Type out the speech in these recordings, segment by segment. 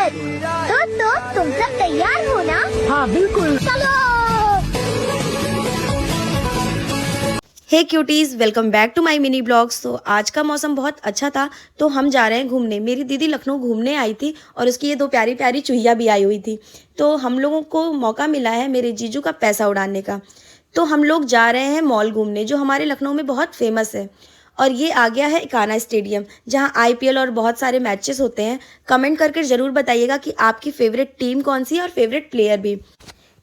तो तुम सब तैयार हो ना? हाँ बिल्कुल। चलो। Hey cuties, welcome back to my mini blogs. तो आज का मौसम बहुत अच्छा था तो हम जा रहे हैं घूमने। मेरी दीदी लखनऊ घूमने आई थी और उसकी ये दो प्यारी प्यारी चुहिया भी आई हुई थी। तो हम लोगों को मौका मिला है मेरे जीजू का पैसा उड़ाने का। तो हम लोग जा रहे हैं मॉल घूमने जो हमारे लखनऊ में बहुत फेमस है। और ये आ गया है इकाना स्टेडियम जहाँ आईपीएल और बहुत सारे मैचेस होते हैं। कमेंट करके ज़रूर बताइएगा कि आपकी फेवरेट टीम कौन सी है और फेवरेट प्लेयर भी।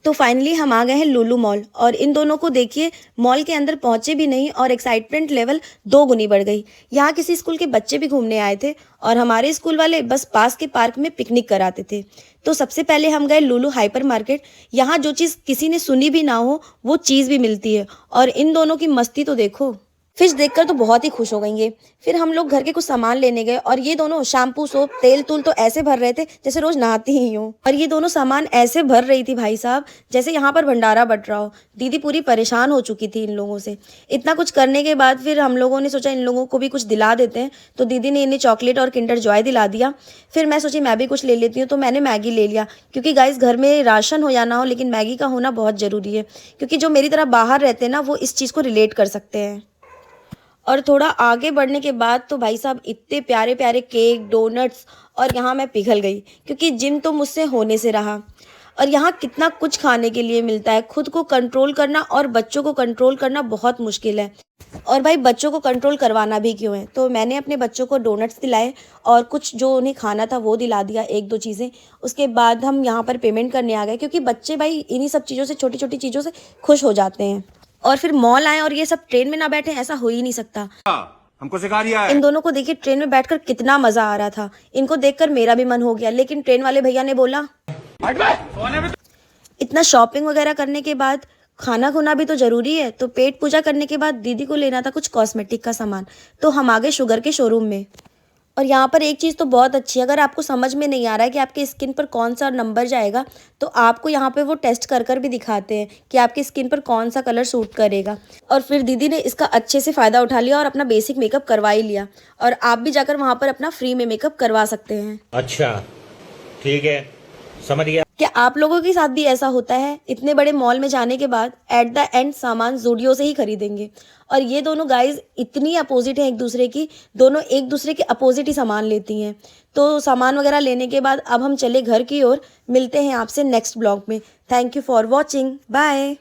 तो फाइनली हम आ गए हैं लुलु मॉल और इन दोनों को देखिए, मॉल के अंदर पहुंचे भी नहीं और एक्साइटमेंट लेवल 2 गुनी बढ़ गई। यहाँ किसी स्कूल के बच्चे भी घूमने आए थे और हमारे स्कूल वाले बस पास के पार्क में पिकनिक कराते थे। तो सबसे पहले हम गए लुलु हाइपर मार्केट। यहाँ जो चीज़ किसी ने सुनी भी ना हो वो चीज़ भी मिलती है। और इन दोनों की मस्ती तो देखो, फिश देखकर तो बहुत ही खुश हो गई ये। फिर हम लोग घर के कुछ सामान लेने गए और ये दोनों शैम्पू सोप तेल तूल तो ऐसे भर रहे थे जैसे रोज नहाती ही हो। और ये दोनों सामान ऐसे भर रही थी भाई साहब जैसे यहाँ पर भंडारा बट रहा हो। दीदी पूरी परेशान हो चुकी थी इन लोगों से। इतना कुछ करने के बाद फिर हम लोगों ने सोचा इन लोगों को भी कुछ दिला देते हैं। तो दीदी ने इन्हें चॉकलेट और किंडर जॉय दिला दिया। फिर मैं सोची मैं भी कुछ ले लेती हूँ, तो मैंने मैगी ले लिया क्योंकि गाइस घर में राशन हो या ना हो लेकिन मैगी का होना बहुत ज़रूरी है। क्योंकि जो मेरी तरह बाहर रहते हैं ना वो इस चीज़ को रिलेट कर सकते हैं। और थोड़ा आगे बढ़ने के बाद तो भाई साहब इतने प्यारे प्यारे केक डोनट्स, और यहाँ मैं पिघल गई क्योंकि जिम तो मुझसे होने से रहा। और यहाँ कितना कुछ खाने के लिए मिलता है। खुद को कंट्रोल करना और बच्चों को कंट्रोल करना बहुत मुश्किल है। और भाई बच्चों को कंट्रोल करवाना भी क्यों है। तो मैंने अपने बच्चों को डोनट्स दिलाए और कुछ जो उन्हें खाना था वो दिला दिया, 1-2 चीज़ें। उसके बाद हम यहाँ पर पेमेंट करने आ गए क्योंकि बच्चे भाई इन्हीं सब चीज़ों से, छोटी छोटी चीज़ों से खुश हो जाते हैं। और फिर मॉल आए और ये सब ट्रेन में ना बैठे, ऐसा हो ही नहीं सकता। हमको सिखा रिया है। इन दोनों को देखिए ट्रेन में बैठकर कितना मजा आ रहा था। इनको देखकर मेरा भी मन हो गया, लेकिन ट्रेन वाले भैया ने बोला इतना शॉपिंग वगैरह करने के बाद खाना खुना भी तो जरूरी है। तो पेट पूजा करने के बाद दीदी को लेना था कुछ कॉस्मेटिक का सामान। तो हम आ गए शुगर के शोरूम में। और यहाँ पर एक चीज़ तो बहुत अच्छी है, अगर आपको समझ में नहीं आ रहा है कि आपके स्किन पर कौन सा नंबर जाएगा तो आपको यहाँ पे वो टेस्ट कर कर भी दिखाते हैं कि आपकी स्किन पर कौन सा कलर सूट करेगा। और फिर दीदी ने इसका अच्छे से फ़ायदा उठा लिया और अपना बेसिक मेकअप करवा ही लिया। और आप भी जाकर वहाँ पर अपना फ्री में मेकअप करवा सकते हैं। अच्छा ठीक है, समझ गया। क्या आप लोगों के साथ भी ऐसा होता है? इतने बड़े मॉल में जाने के बाद एट द एंड सामान ज़ूडियो से ही खरीदेंगे। और ये दोनों गाइज इतनी अपोजिट हैं एक दूसरे की, दोनों एक दूसरे के अपोजिट ही सामान लेती हैं। तो सामान वगैरह लेने के बाद अब हम चले घर की ओर। मिलते हैं आपसे नेक्स्ट ब्लॉग में। Thank you for watching, bye.